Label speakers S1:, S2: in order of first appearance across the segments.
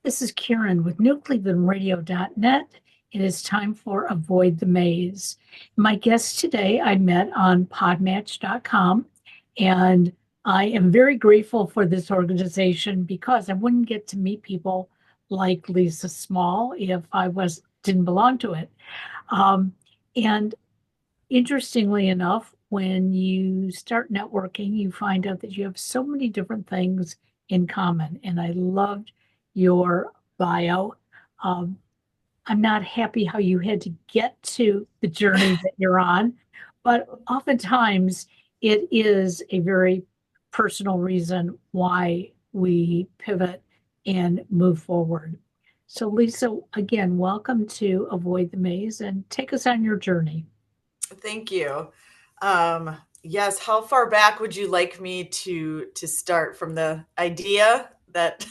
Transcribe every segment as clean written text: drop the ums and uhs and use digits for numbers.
S1: This is Karen with newclevelandradio.net. It is time for Avoid the Maze. My guest today I met on podmatch.com, and I am very grateful for this organization because I wouldn't get to meet people like Lisa Small if I didn't belong to it. And interestingly enough, when you start networking, you find out that you have so many different things in common. And I loved your bio. Um, I'm not happy how you had to get to the journey that you're on, but oftentimes it is a very personal reason why we pivot and move forward. So, Lisa, again, welcome to Avoid the Maze and take us on your journey.
S2: Thank you. Yes, how far back would you like me to start from the idea that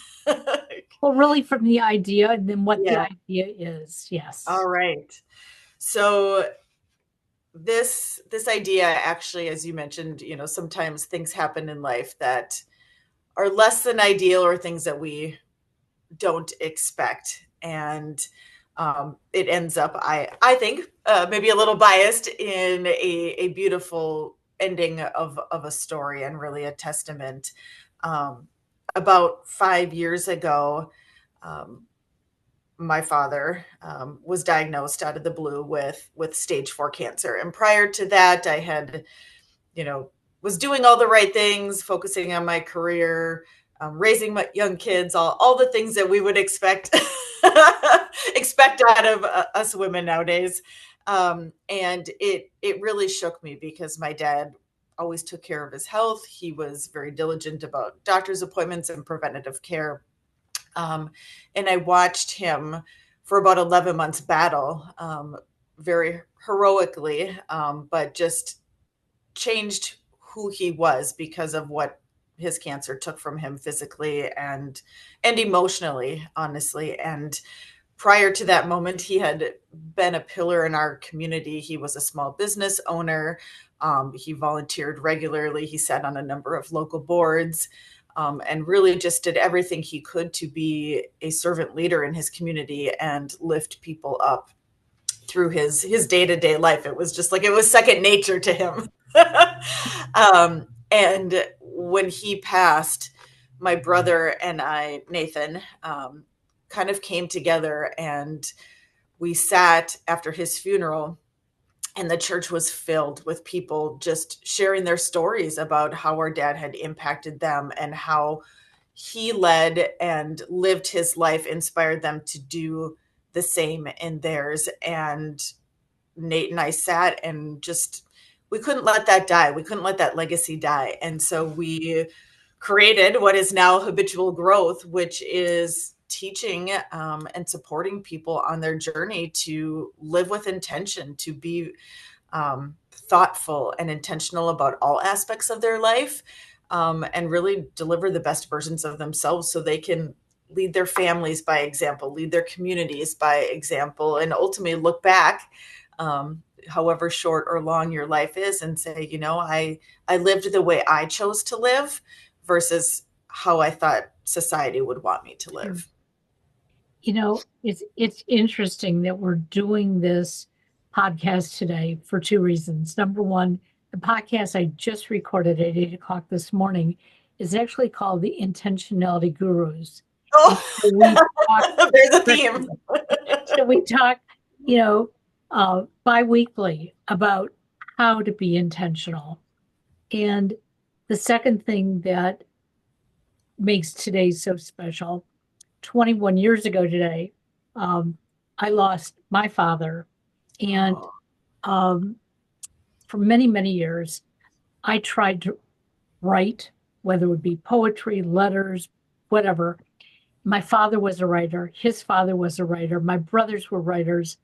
S1: Well, really from the idea and then what the
S2: Yeah,
S1: idea is.
S2: all
S1: Yes.
S2: right. So this idea actually, as you mentioned, sometimes things happen in life that are less than ideal or things that we don't expect. And it ends up, I think, maybe a little biased in a beautiful ending of a story and really a testament. Um, about 5 years ago, um, my father was diagnosed out of the blue with stage 4 cancer. And prior to that, I had, was doing all the right things, focusing on my career, raising my young kids, all the things that we would expect expect out of us women nowadays. And it really shook me because my dad always took care of his health. He was very diligent about doctor's appointments and preventative care. Um, and I watched him for about 11 months battle very heroically, but just changed who he was because of what his cancer took from him physically and emotionally, honestly. And prior to that moment, he had been a pillar in our community. He was a small business owner. He volunteered regularly. He sat on a number of local boards, and really just did everything he could to be a servant leader in his community and lift people up through his day-to-day life. It was just like it was second nature to him. And when he passed, my brother and I, Nathan, kind of came together, and we sat after his funeral, and the church was filled with people just sharing their stories about how our dad had impacted them and how he led and lived his life, inspired them to do the same in theirs. And Nate and I sat and just, we couldn't let that die. We couldn't let that legacy die. And so we created what is now Habitual Growth, which is teaching and supporting people on their journey to live with intention, to be thoughtful and intentional about all aspects of their life, and really deliver the best versions of themselves so they can lead their families by example, lead their communities by example, and ultimately look back, however short or long your life is, and say, I lived the way I chose to live versus how I thought society would want me to
S1: Sure.
S2: live.
S1: It's interesting that we're doing this podcast today for two reasons. Number one, the podcast I just recorded at 8 o'clock this morning is actually called The Intentionality Gurus. And so we talk
S2: Oh, there's a theme.
S1: so we talk, you know, bi-weekly about how to be intentional. And the second thing that makes today so special, 21 years ago today, um, I lost my father. And
S2: Oh,
S1: um, for many, many years, I tried to write, whether it would be poetry, letters, whatever. My father was a writer. His father was a writer. My brothers were writers.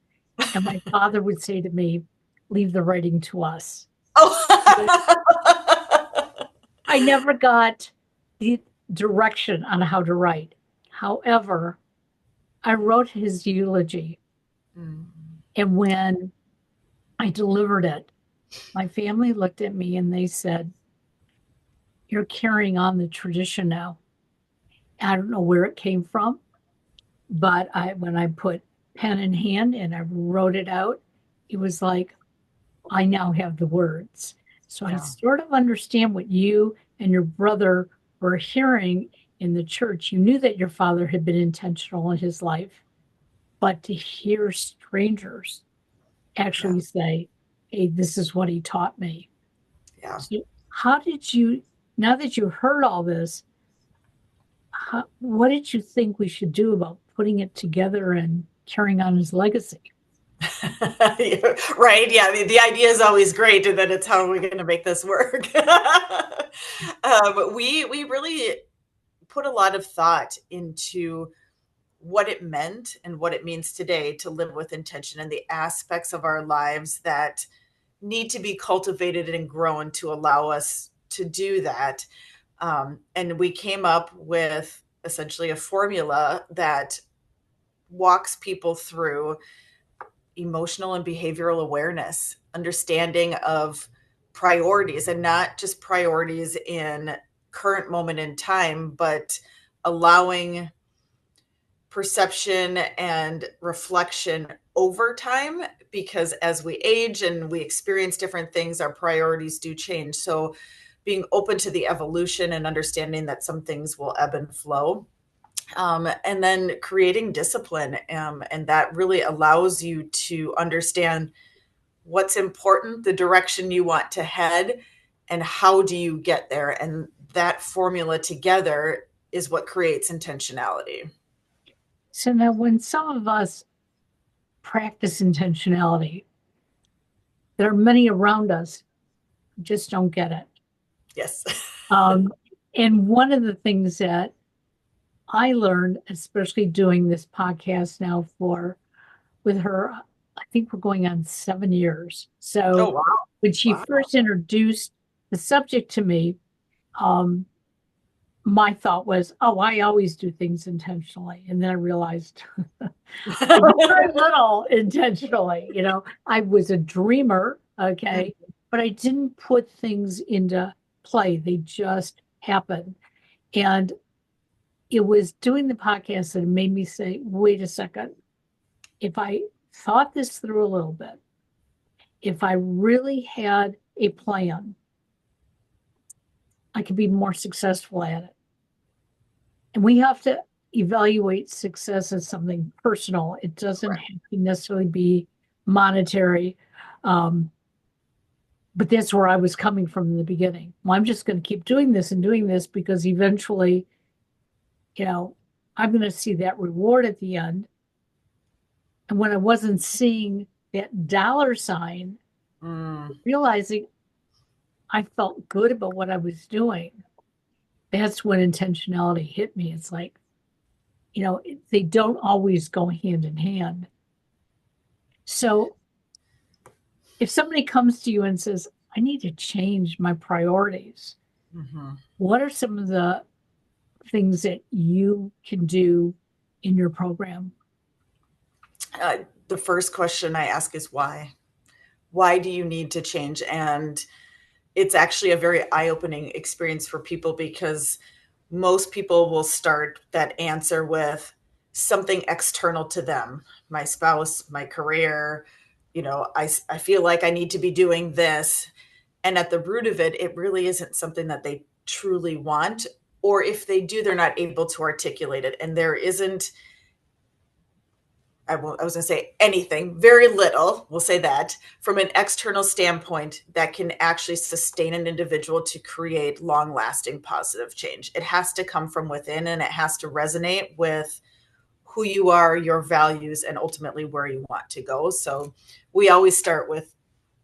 S1: And my father would say to me, leave the writing to us.
S2: oh.
S1: I never got the direction on how to write. However, I wrote his eulogy.
S2: Mm.
S1: And when I delivered it, my family looked at me and they said, you're carrying on the tradition now. I don't know where it came from. But when I put pen in hand and I wrote it out, it was like I now have the words. So I
S2: Yeah.
S1: sort of understand what you and your brother were hearing in the church. You knew that your father had been intentional in his life, but to hear strangers
S2: Yeah.
S1: actually say, hey, this is what he taught me.
S2: Yeah.
S1: So, how did you, now that you heard all this, what did you think we should do about putting it together and carrying on his legacy?
S2: Right. Yeah. The idea is always great. And then it's how are we going to make this work? We really put a lot of thought into what it meant and what it means today to live with intention and the aspects of our lives that need to be cultivated and grown to allow us to do that. And we came up with essentially a formula that walks people through emotional and behavioral awareness, understanding of priorities, and not just priorities in current moment in time, but allowing perception and reflection over time, because as we age and we experience different things, our priorities do change. So being open to the evolution and understanding that some things will ebb and flow, and then creating discipline, and that really allows you to understand what's important, the direction you want to head, and how do you get there. And that formula together is what creates intentionality.
S1: So now, when some of us practice intentionality, there are many around us who just don't get it.
S2: Yes.
S1: Um, and one of the things that I learned, especially doing this podcast now for with her, I think we're going on 7 years.
S2: Oh,
S1: So
S2: wow.
S1: when she
S2: Wow.
S1: first introduced the subject to me, um, my thought was, oh, I always do things intentionally. And then I realized I do very little intentionally. I was a dreamer, okay, but I didn't put things into play. They just happened. And it was doing the podcast that made me say, wait a second, if I thought this through a little bit, if I really had a plan, I could be more successful at it. And we have to evaluate success as something personal. It doesn't
S2: Correct.
S1: have to necessarily be monetary. Um, but that's where I was coming from in the beginning. Well, I'm just going to keep doing this and doing this because eventually, you know, I'm going to see that reward at the end. And when I wasn't seeing that dollar sign,
S2: Mm,
S1: realizing I felt good about what I was doing, that's when intentionality hit me. It's like, they don't always go hand in hand. So if somebody comes to you and says, I need to change my priorities,
S2: mhm.
S1: what are some of the things that you can do in your program?
S2: Uh, the first question I ask is why? Why do you need to change? And it's actually a very eye-opening experience for people, because most people will start that answer with something external to them: my spouse, my career, I feel like I need to be doing this. And at the root of it, it really isn't something that they truly want, or if they do, they're not able to articulate it. And there isn't, I was going to say anything, very little, we'll say that, from an external standpoint that can actually sustain an individual to create long lasting positive change. It has to come from within, and it has to resonate with who you are, your values, and ultimately where you want to go. So we always start with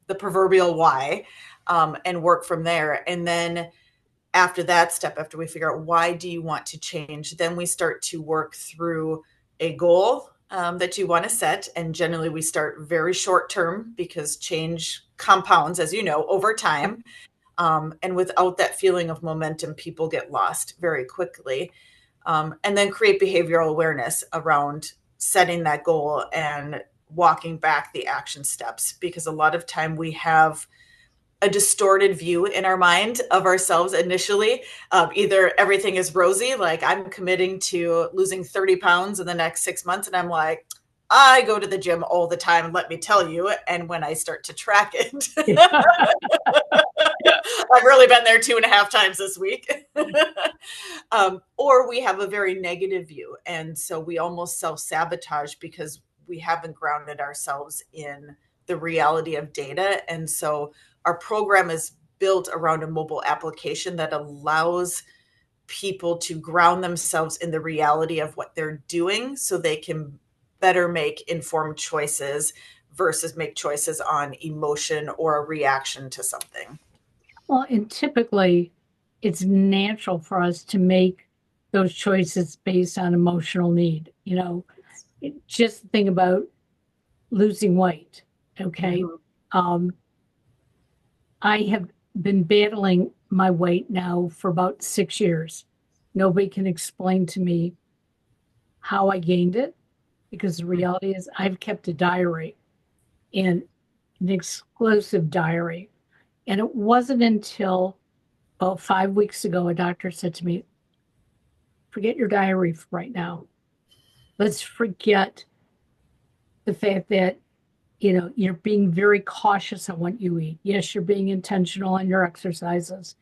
S2: the proverbial why, and work from there. And then after that step, after we figure out why do you want to change, then we start to work through a goal, that you want to set. And generally we start very short term, because change compounds, as you know, over time. And without that feeling of momentum, people get lost very quickly. And then create behavioral awareness around setting that goal and walking back the action steps, because a lot of time we have a distorted view in our mind of ourselves initially. Either everything is rosy, like I'm committing to losing 30 pounds in the next 6 months, and I'm like, I go to the gym all the time, let me tell you. And when I start to track it, I've really been there 2.5 times this week. Or we have a very negative view. And so we almost self sabotage because we haven't grounded ourselves in the reality of data. And so our program is built around a mobile application that allows people to ground themselves in the reality of what they're doing so they can better make informed choices versus make choices on emotion or a reaction to something.
S1: Well, and typically it's natural for us to make those choices based on emotional need. Just think about losing weight. Okay.
S2: Mm-hmm.
S1: Um, I have been battling my weight now for about 6 years. Nobody can explain to me how I gained it because the reality is I've kept a diary and an exclusive diary. And it wasn't until about 5 weeks ago, a doctor said to me, forget your diary for right now. Let's forget the fact that, you're being very cautious on what you eat. Yes, you're being intentional on your exercises.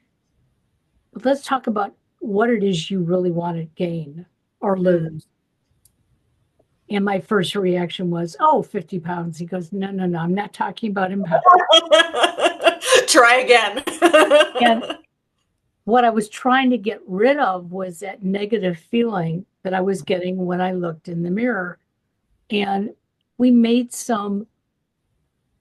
S1: But let's talk about what it is you really want to gain or
S2: Mm.
S1: lose. And my first reaction was, oh, 50 pounds. He goes, no, no, no, I'm not talking about in pounds.
S2: Try again.
S1: And what I was trying to get rid of was that negative feeling that I was getting when I looked in the mirror. And we made some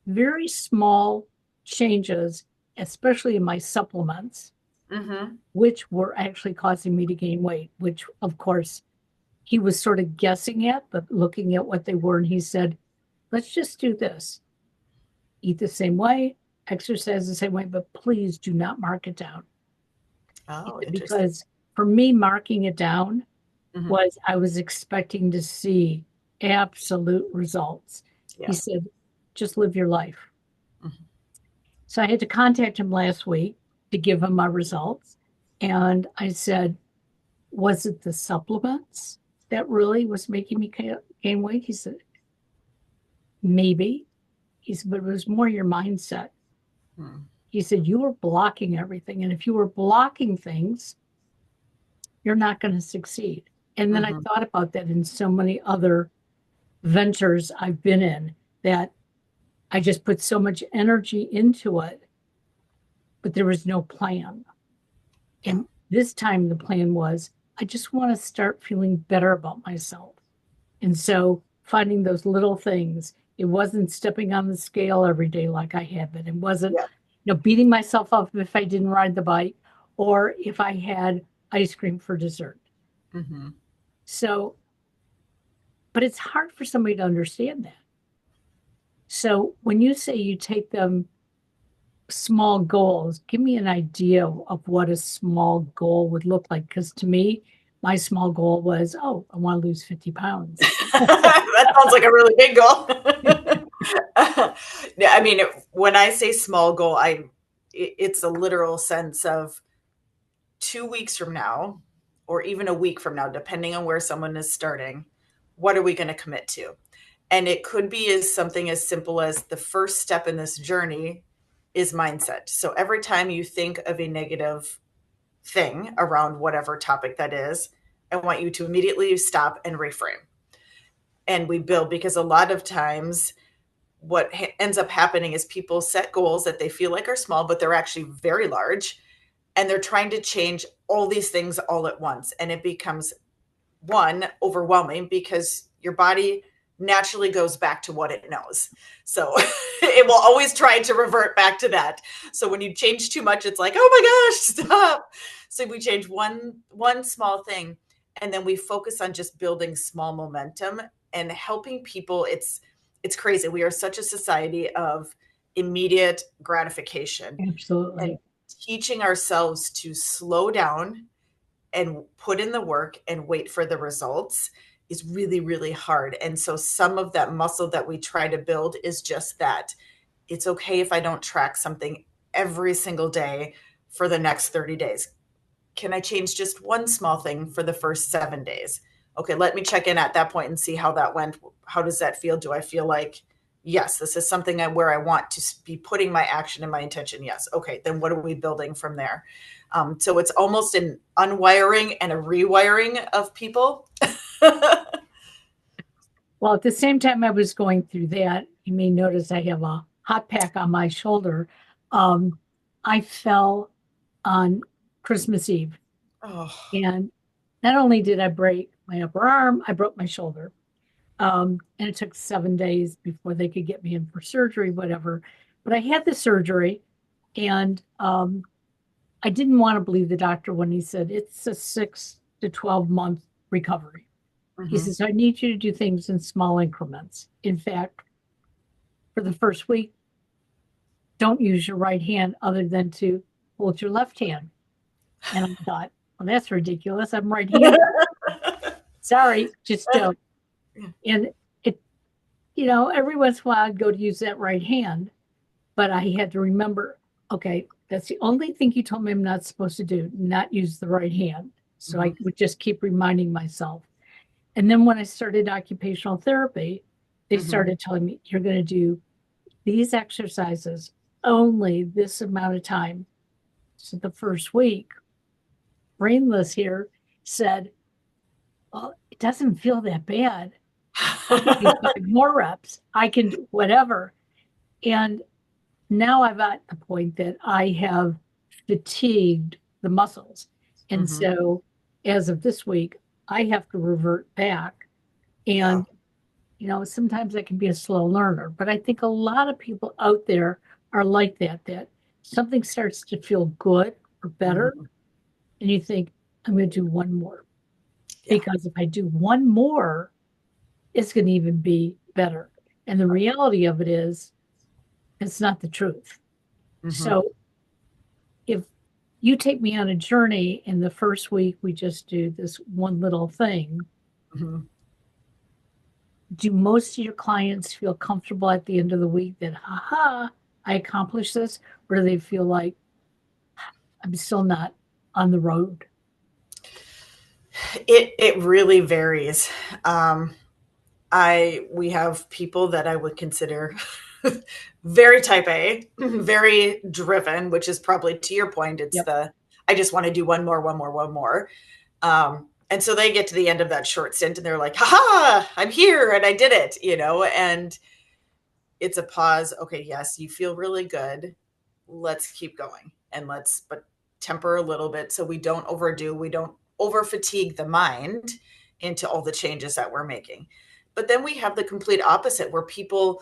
S1: very small changes, especially in my supplements,
S2: Mm-hmm.
S1: which were actually causing me to gain weight, which, of course, he was sort of guessing at, but looking at what they were. And he said, let's just do this: eat the same way, exercise the same way, but please do not mark it down.
S2: Oh, interesting.
S1: Because for me, marking it down
S2: Mm-hmm.
S1: was I was expecting to see absolute results. He
S2: Yeah.
S1: said, just live your life.
S2: Mm-hmm.
S1: So I had to contact him last week to give him my results. And I said, was it the supplements that really was making me gain weight? He said, maybe. He said, but it was more your mindset.
S2: Mm.
S1: He said, you were blocking everything. And if you were blocking things, you're not going to succeed. And then I
S2: Mm-hmm.
S1: thought about that in so many other ventures I've been in that I just put so much energy into it, but there was no plan.
S2: Yeah.
S1: And this time the plan was, I just want to start feeling better about myself. And so finding those little things, it wasn't stepping on the scale every day like I had been. It wasn't,
S2: Yeah.
S1: beating myself up if I didn't ride the bike or if I had ice cream for dessert.
S2: Mm-hmm.
S1: So, but it's hard for somebody to understand that. So when you say you take them small goals, give me an idea of what a small goal would look like. Because to me, my small goal was, oh, I want to lose 50 pounds.
S2: That sounds like a really big goal. Yeah, I mean, when I say small goal, it's a literal sense of 2 weeks from now, or even a week from now, depending on where someone is starting. What are we going to commit to? And it could be as something as simple as the first step in this journey is mindset. So every time you think of a negative thing around whatever topic that is, I want you to immediately stop and reframe. And we build, because a lot of times what ends up happening is people set goals that they feel like are small, but they're actually very large. And they're trying to change all these things all at once. And it becomes, one, overwhelming because your body naturally goes back to what it knows. So it will always try to revert back to that. So when you change too much, it's like, oh my gosh, stop. So we change one small thing, and then we focus on just building small momentum and helping people. It's crazy. We are such a society of immediate gratification, and
S1: Absolutely.
S2: teaching ourselves to slow down and put in the work and wait for the results is really, really hard. And so some of that muscle that we try to build is just that. It's okay if I don't track something every single day for the next 30 days? Can I change just one small thing for the first 7 days? Okay, let me check in at that point and see how that went. How does that feel? Do I feel like, yes, this is something where I want to be putting my action and my intention? Yes. Okay, then what are we building from there? So it's almost an unwiring and a rewiring of people.
S1: Well, at the same time I was going through that, you may notice I have a hot pack on my shoulder. I fell on Christmas Eve.
S2: Oh.
S1: And not only did I break my upper arm, I broke my shoulder. And it took 7 days before they could get me in for surgery, whatever. But I had the surgery, and I didn't want to believe the doctor when he said it's a 6 to 12 month recovery. He
S2: Mm-hmm.
S1: says, I need you to do things in small increments. In fact, for the first week, don't use your right hand other than to hold your left hand. And I thought, well, that's ridiculous. I'm right handed. Sorry, just don't. And it, every once in a while I'd go to use that right hand, but I had to remember, okay, that's the only thing you told me I'm not supposed to do, not use the right hand. So I would just keep reminding myself. And then when I started occupational therapy, they
S2: Mm-hmm.
S1: started telling me, you're going to do these exercises only this amount of time. So the first week, Brainless here said, well, it doesn't feel that bad. I can do 5 more reps. I can do whatever. And now I'm at the point that I have fatigued the muscles. And
S2: Mm-hmm.
S1: so as of this week, I have to revert back.
S2: Yeah.
S1: And, sometimes I can be a slow learner, but I think a lot of people out there are like that something starts to feel good or better.
S2: Mm-hmm.
S1: And you think, I'm going to do one more.
S2: Yeah.
S1: Because if I do one more, it's going to even be better. And the reality of it is, it's not the truth.
S2: Mm-hmm.
S1: So if you take me on a journey in the first week, we just do this one little thing.
S2: Mm-hmm.
S1: Do most of your clients feel comfortable at the end of the week that, haha, I accomplished this? Or do they feel like I'm still not on the road?
S2: It really varies. We have people that I would consider very type A, very driven, which is probably to your point. It's
S1: Yep.
S2: the I just want to do one more, one more, one more. And so they get to the end of that short stint and they're like, haha, I'm here and I did it, and it's a pause. Okay, yes, you feel really good. Let's keep going and but temper a little bit so we don't overdo, we don't over fatigue the mind into all the changes that we're making. But then we have the complete opposite where people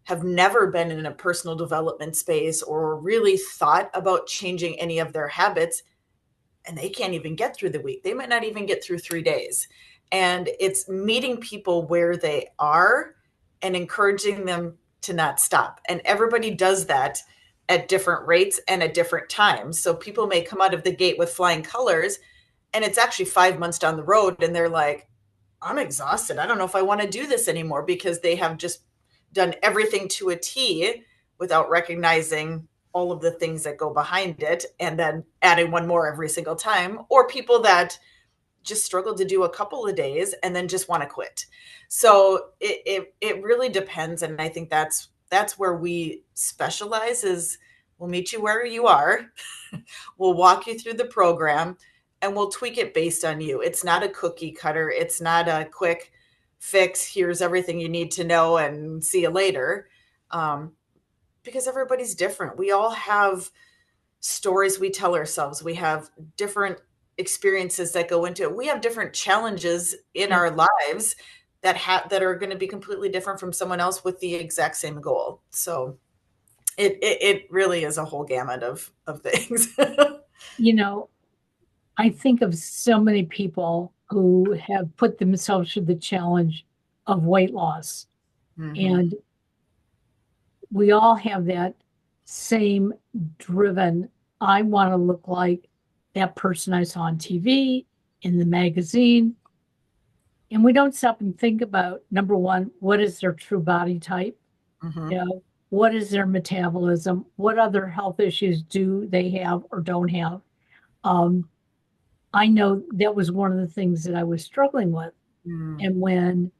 S2: have never been in a personal development space or really thought about changing any of their habits, and they can't even get through the week. They might not even get through 3 days. And it's meeting people where they are and encouraging them to not stop. And everybody does that at different rates and at different times. So people may come out of the gate with flying colors, and it's actually 5 months down the road, and they're like, I'm exhausted. I don't know if I want to do this anymore, because they have just done everything to a T without recognizing all of the things that go behind it and then adding one more every single time, or people that just struggle to do a couple of days and then just want to quit. So it really depends. And I think that's where we specialize is we'll meet you where you are. We'll walk you through the program and we'll tweak it based on you. It's not a cookie cutter. It's not a quick fix. Here's everything you need to know and see you later. Because everybody's different. We all have stories we tell ourselves. We have different experiences that go into it. We have different challenges in
S1: Yep.
S2: our lives that are going to be completely different from someone else with the exact same goal. So it really is a whole gamut of things.
S1: You know, I think of so many people who have put themselves through the challenge of weight loss.
S2: Hmm.
S1: And we all have that same driven, I want to look like that person I saw on TV, in the magazine. And we don't stop and think about number one, what is their true body type?
S2: Hmm.
S1: You know, what is their metabolism? What other health issues do they have or don't have? Um, I know that was one of the things that I was struggling with.
S2: Mm.
S1: And when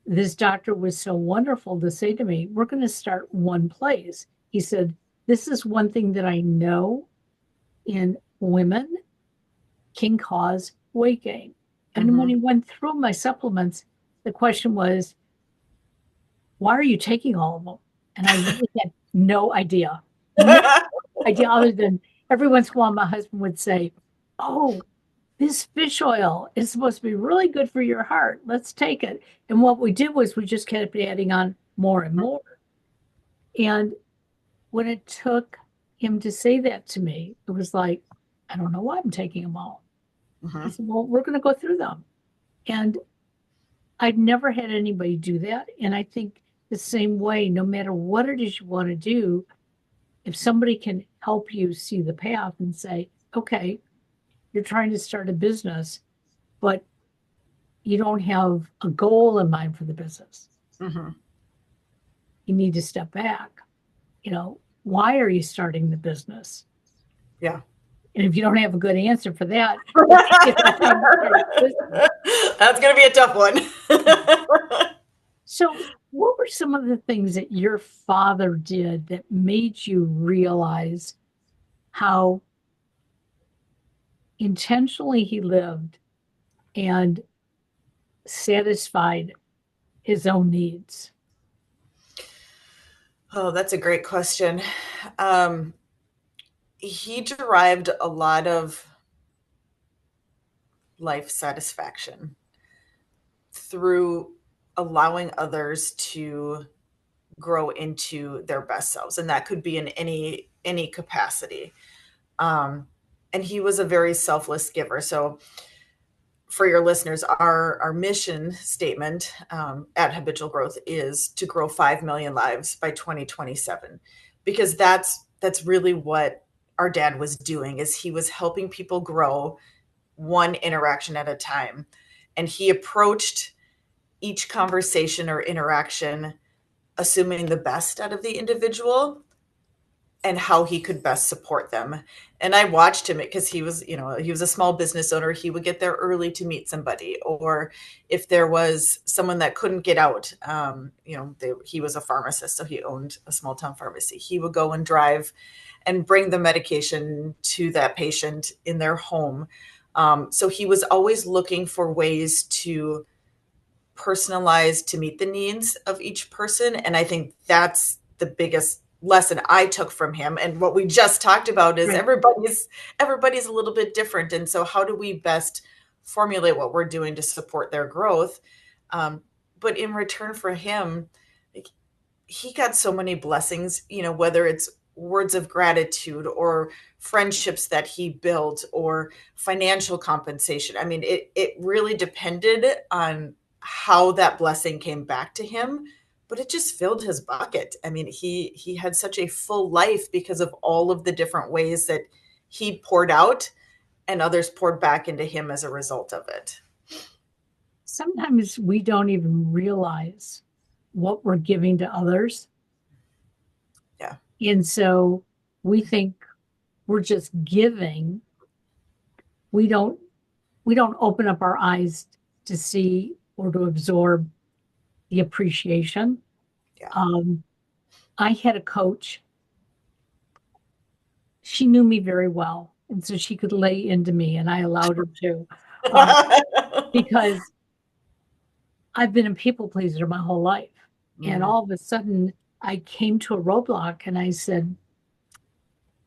S1: this doctor was so wonderful to say to me, we're going to start one place. He said, this is one thing that I know in women can cause weight gain. And when
S2: Mm-hmm.
S1: he went through my supplements, the question was, why are you taking all of them? And I really had no idea, no idea other than every once in a while my husband would say, oh, this fish oil is supposed to be really good for your heart. Let's take it. And what we did was we just kept adding on more and more. And when it took him to say that to me, it was like, I don't know why I'm taking them all. He
S2: Mm-hmm.
S1: said, well, we're going to go through them. And I've never had anybody do that. And I think the same way, no matter what it is you want to do, if somebody can help you see the path and say, okay, you're trying to start a business, but you don't have a goal in mind for the business.
S2: Mm-hmm.
S1: You need to step back. Why are you starting the business?
S2: Yeah.
S1: And if you don't have a good answer for that, it may be a good time to start the business.
S2: That's going to be a tough one.
S1: So, what were some of the things that your father did that made you realize how intentionally he lived and satisfied his own needs?
S2: Oh, that's a great question. Um, he derived a lot of life satisfaction through allowing others to grow into their best selves, and that could be in any capacity. Um, and he was a very selfless giver. So for your listeners, our mission statement at Habitual Growth is to grow 5 million lives by 2027, because that's really what our dad was doing. Is he was helping people grow one interaction at a time, and he approached each conversation or interaction assuming the best out of the individual and how he could best support them. And I watched him because he was, he was a small business owner. He would get there early to meet somebody, or if there was someone that couldn't get out, he was a pharmacist, so he owned a small town pharmacy. He would go and drive and bring the medication to that patient in their home. So he was always looking for ways to personalize to meet the needs of each person. And I think that's the biggest lesson I took from him. And what we just talked about is
S1: Right.
S2: everybody's a little bit different. And so how do we best formulate what we're doing to support their growth? But in return for him, like, he got so many blessings, whether it's words of gratitude or friendships that he built or financial compensation. I mean, it really depended on how that blessing came back to him, but it just filled his bucket. I mean, he had such a full life because of all of the different ways that he poured out and others poured back into him as a result of it.
S1: Sometimes we don't even realize what we're giving to others.
S2: Yeah.
S1: And so we think we're just giving. We don't we don't open up our eyes to see or to absorb the appreciation.
S2: Yeah.
S1: Um, I had a coach. She knew me very well, and so she could lay into me, and I allowed her to, uh, because I've been a people pleaser my whole life. And
S2: Mm.
S1: all of a sudden, I came to a roadblock, and I said,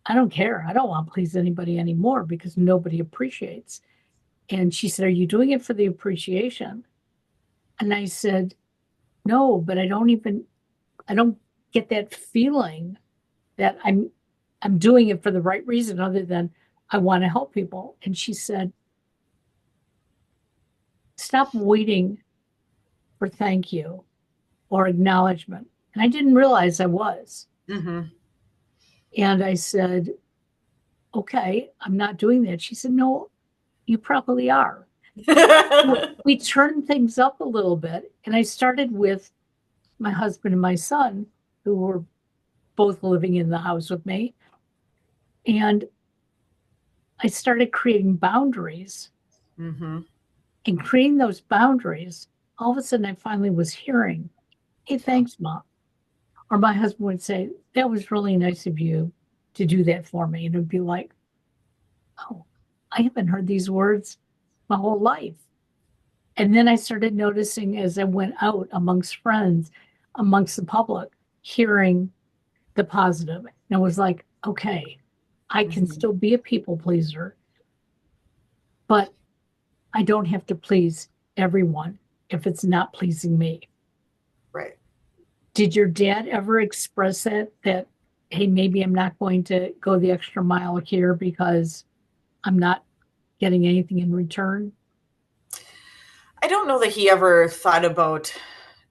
S1: I don't care. I don't want to please anybody anymore because nobody appreciates. And she said, are you doing it for the appreciation? And I said, no, but I don't get that feeling that I'm doing it for the right reason other than I want to help people. And she said, stop waiting for thank you or acknowledgement. And I didn't realize I was.
S2: Mm-hmm.
S1: And I said, okay, I'm not doing that. She said, no, you probably are. We turned things up a little bit. And I started with my husband and my son, who were both living in the house with me. And I started creating boundaries.
S2: Mm-hmm.
S1: And creating those boundaries, all of a sudden I finally was hearing, hey, thanks, Mom. Or my husband would say, that was really nice of you to do that for me. And it would be like, oh, I haven't heard these words my whole life. And then I started noticing as I went out amongst friends, amongst the public, hearing the positive. And I was like, okay, I can
S2: Mm-hmm.
S1: still be a people pleaser, but I don't have to please everyone if it's not pleasing me.
S2: Right.
S1: Did your dad ever express that, hey, maybe I'm not going to go the extra mile here because I'm not getting anything in return?
S2: I don't know that he ever thought about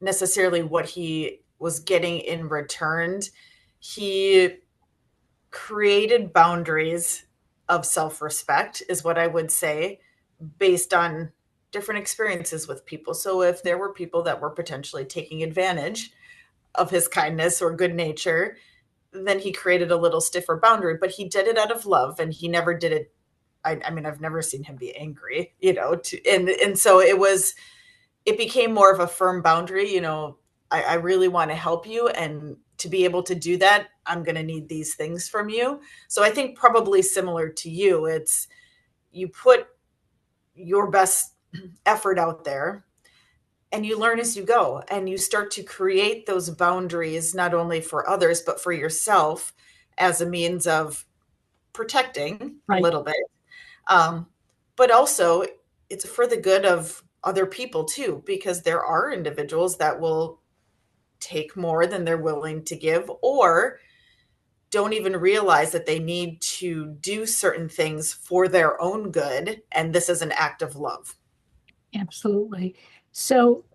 S2: necessarily what he was getting in return. He created boundaries of self-respect, is what I would say, based on different experiences with people. So if there were people that were potentially taking advantage of his kindness or good nature, then he created a little stiffer boundary, but he did it out of love, and he never did it. I mean, I've never seen him be angry, and so it became more of a firm boundary. I really want to help you, and to be able to do that, I'm going to need these things from you. So I think probably similar to you, it's you put your best effort out there, and you learn as you go, and you start to create those boundaries, not only for others but for yourself, as a means of protecting a
S1: Right.
S2: little bit, um, but also it's for the good of other people too, because there are individuals that will take more than they're willing to give, or don't even realize that they need to do certain things for their own good, and this is an act of love.
S1: Absolutely. So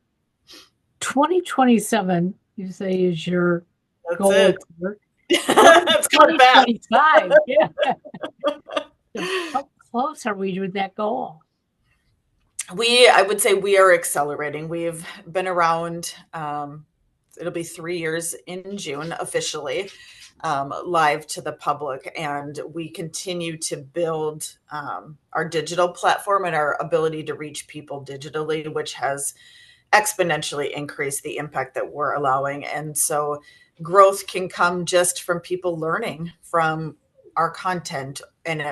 S1: 2027, you say, is your
S2: That's
S1: goal
S2: it.
S1: year. What is
S2: It's coming fast.
S1: 2025? Yeah. So how close are we to that goal?
S2: I would say we are accelerating. We've been around, it'll be 3 years in June officially, live to the public. And we continue to build our digital platform and our ability to reach people digitally, which has exponentially increased the impact that we're allowing. And so growth can come just from people learning from our content,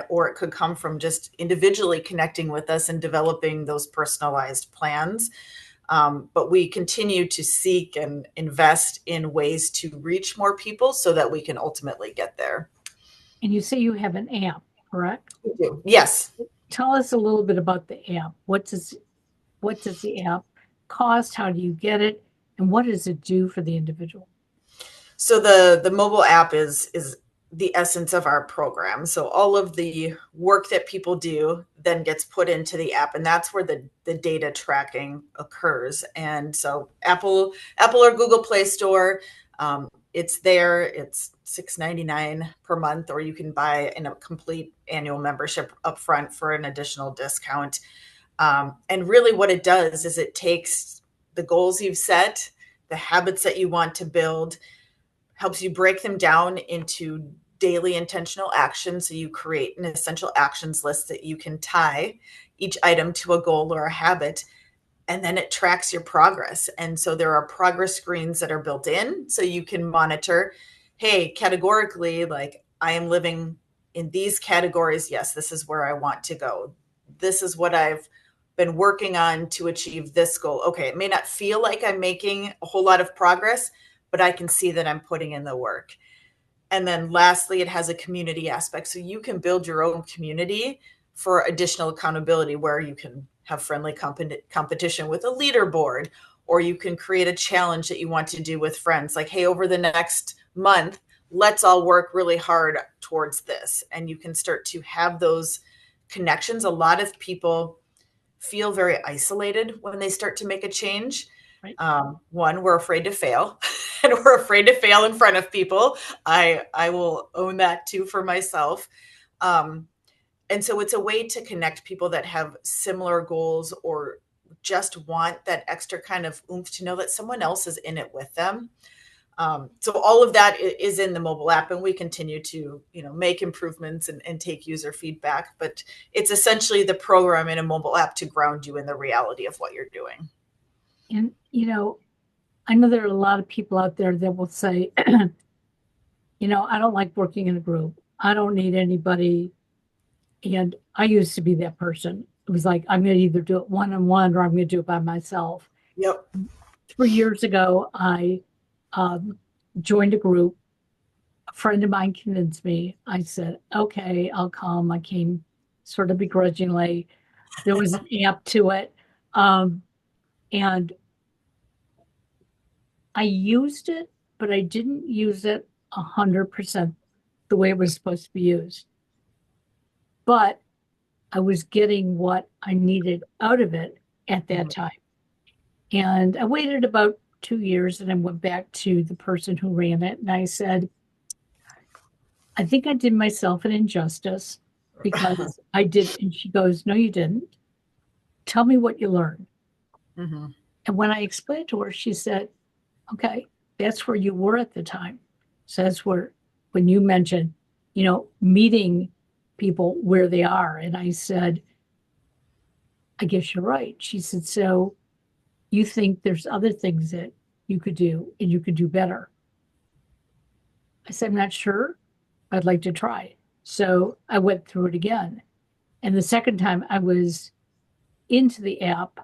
S2: or it could come from just individually connecting with us and developing those personalized plans. But we continue to seek and invest in ways to reach more people so that we can ultimately get there.
S1: And you say you have an app, correct?
S2: We do. Yes.
S1: Tell us a little bit about the app. What does the app cost? How do you get it? And what does it do for the individual?
S2: So the mobile app is the essence of our program. So all of the work that people do then gets put into the app, and that's where the data tracking occurs. And so Apple or Google Play Store, it's there. It's $6.99 per month, or you can buy in a complete annual membership upfront for an additional discount. And really, what it does is it takes the goals you've set, the habits that you want to build, helps you break them down into daily intentional actions. So you create an essential actions list that you can tie each item to a goal or a habit, and then it tracks your progress. And so there are progress screens that are built in so you can monitor, hey, categorically, like I am living in these categories. Yes, this is where I want to go. This is what I've been working on to achieve this goal. Okay, it may not feel like I'm making a whole lot of progress, but I can see that I'm putting in the work. And then lastly, it has a community aspect. So you can build your own community for additional accountability, where you can have friendly competition with a leaderboard, or you can create a challenge that you want to do with friends. Like, hey, over the next month, let's all work really hard towards this. And you can start to have those connections. A lot of people feel very isolated when they start to make a change.
S1: Right.
S2: One, we're afraid to fail, and we're afraid to fail in front of people. I will own that too for myself. Um, and so it's a way to connect people that have similar goals, or just want that extra kind of oomph to know that someone else is in it with them. So all of that is in the mobile app, and we continue to, make improvements and take user feedback. But it's essentially the program in a mobile app to ground you in the reality of what you're doing.
S1: And, I know there are a lot of people out there that will say, I don't like working in a group. I don't need anybody. And I used to be that person. It was like, I'm going to either do it one on one or I'm going to do it by myself.
S2: Yep.
S1: 3 years ago, I joined a group. A friend of mine convinced me. I said, okay, I'll come. I came sort of begrudgingly. There was an app to it. And I used it, but I didn't use it 100% the way it was supposed to be used. But I was getting what I needed out of it at that time. And I waited about 2 years and I went back to the person who ran it. And I said, I think I did myself an injustice because I did. And she goes, no, you didn't. Tell me what you learned.
S2: Mm-hmm.
S1: And when I explained to her, she said, okay, that's where you were at the time. So that's where, when you mentioned, meeting people where they are. And I said, I guess you're right. She said, so you think there's other things that you could do and you could do better? I said, I'm not sure. I'd like to try. So I went through it again. And the second time I was into the app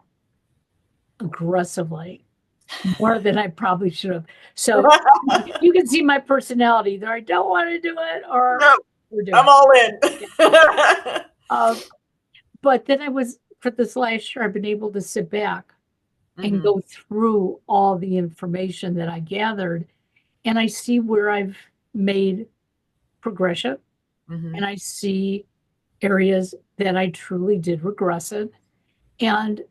S1: aggressively, more than I probably should have. So you can see my personality. Either I don't want to do it or
S2: No,
S1: we're doing
S2: I'm all in.
S1: But then for this last year, I've been able to sit back and
S2: Mm-hmm.
S1: go through all the information that I gathered. And I see where I've made progression.
S2: Mm-hmm.
S1: And I see areas that I truly did regress in. And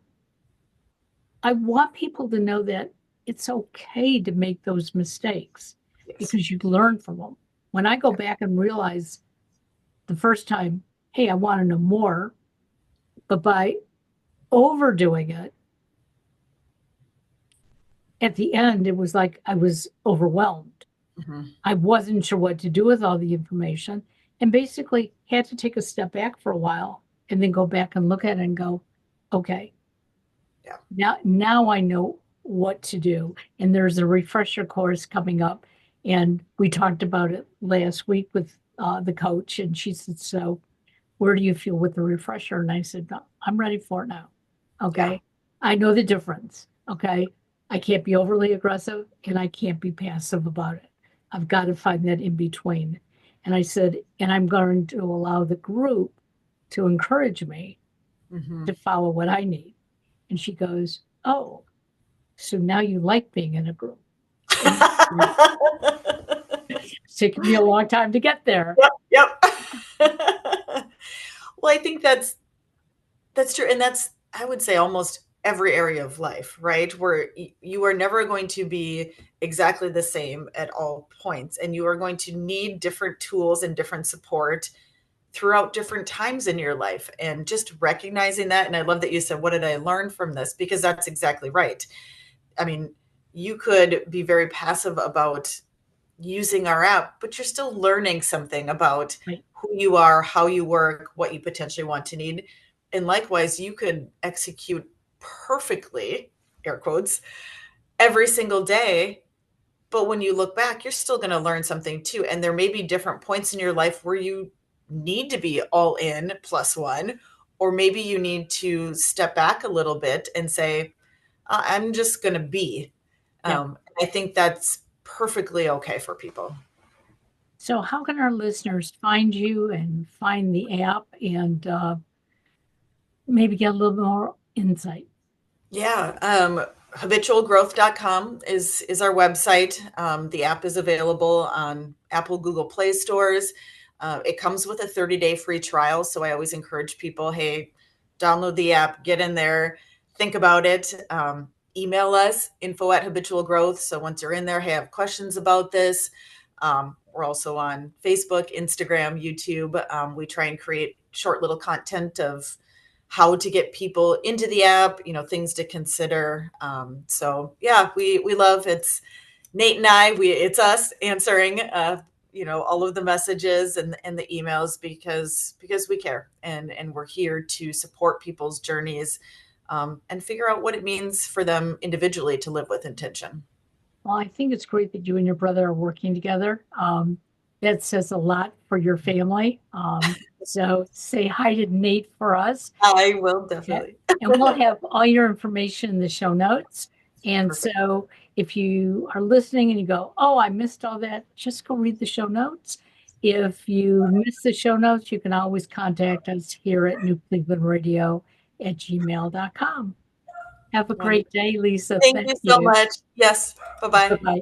S1: I want people to know that it's okay to make those mistakes
S2: Yes.
S1: because you learn from them. When I go back and realize the first time, hey, I want to know more, but by overdoing it, at the end, it was like I was overwhelmed.
S2: Mm-hmm.
S1: I wasn't sure what to do with all the information and basically had to take a step back for a while and then go back and look at it and go, okay, now I know what to do. And there's a refresher course coming up. And we talked about it last week with the coach. And she said, so where do you feel with the refresher? And I said, no, I'm ready for it now. Okay.
S2: Yeah.
S1: I know the difference. Okay. I can't be overly aggressive and I can't be passive about it. I've got to find that in between. And I said, and I'm going to allow the group to encourage me
S2: Mm-hmm.
S1: to follow what I need. And she goes, oh, so now you like being in a group. It's taken me a long time to get there.
S2: Yep. Well, I think that's true. And that's, I would say, almost every area of life, right? Where you are never going to be exactly the same at all points. And you are going to need different tools and different support throughout different times in your life. And just recognizing that. And I love that you said, what did I learn from this? Because that's exactly right. I mean, you could be very passive about using our app, but you're still learning something about
S1: Right.
S2: who you are, how you work, what you potentially want to need. And likewise, you could execute perfectly, air quotes, every single day. But when you look back, you're still going to learn something too. And there may be different points in your life where you need to be all in +1, or maybe you need to step back a little bit and say, I'm just going to be.
S1: Yeah.
S2: I think that's perfectly okay for people.
S1: So, how can our listeners find you and find the app and maybe get a little more insight?
S2: Yeah. Habitualgrowth.com is our website. The app is available on Apple, Google Play stores. It comes with a 30-day free trial. So I always encourage people, hey, download the app, get in there, think about it. Email us, info@Habitual Growth. So once you're in there, hey, I have questions about this. We're also on Facebook, Instagram, YouTube. We try and create short little content of how to get people into the app, things to consider. So yeah, we love it's Nate and I, it's us answering, all of the messages and the emails because we care and we're here to support people's journeys, and figure out what it means for them individually to live with intention.
S1: Well, I think it's great that you and your brother are working together. That says a lot for your family. So say hi to Nate for us.
S2: I will
S1: Yeah.
S2: definitely.
S1: And we'll have all your information in the show notes. And
S2: Perfect.
S1: so if you are listening and you go, oh, I missed all that, just go read the show notes. If you miss the show notes, you can always contact us here at newclevelandradio@gmail.com. Have a great
S2: Wonderful.
S1: day, Lisa.
S2: Thank
S1: Thank
S2: you so
S1: you.
S2: much. Yes. Bye bye.
S1: Bye-bye.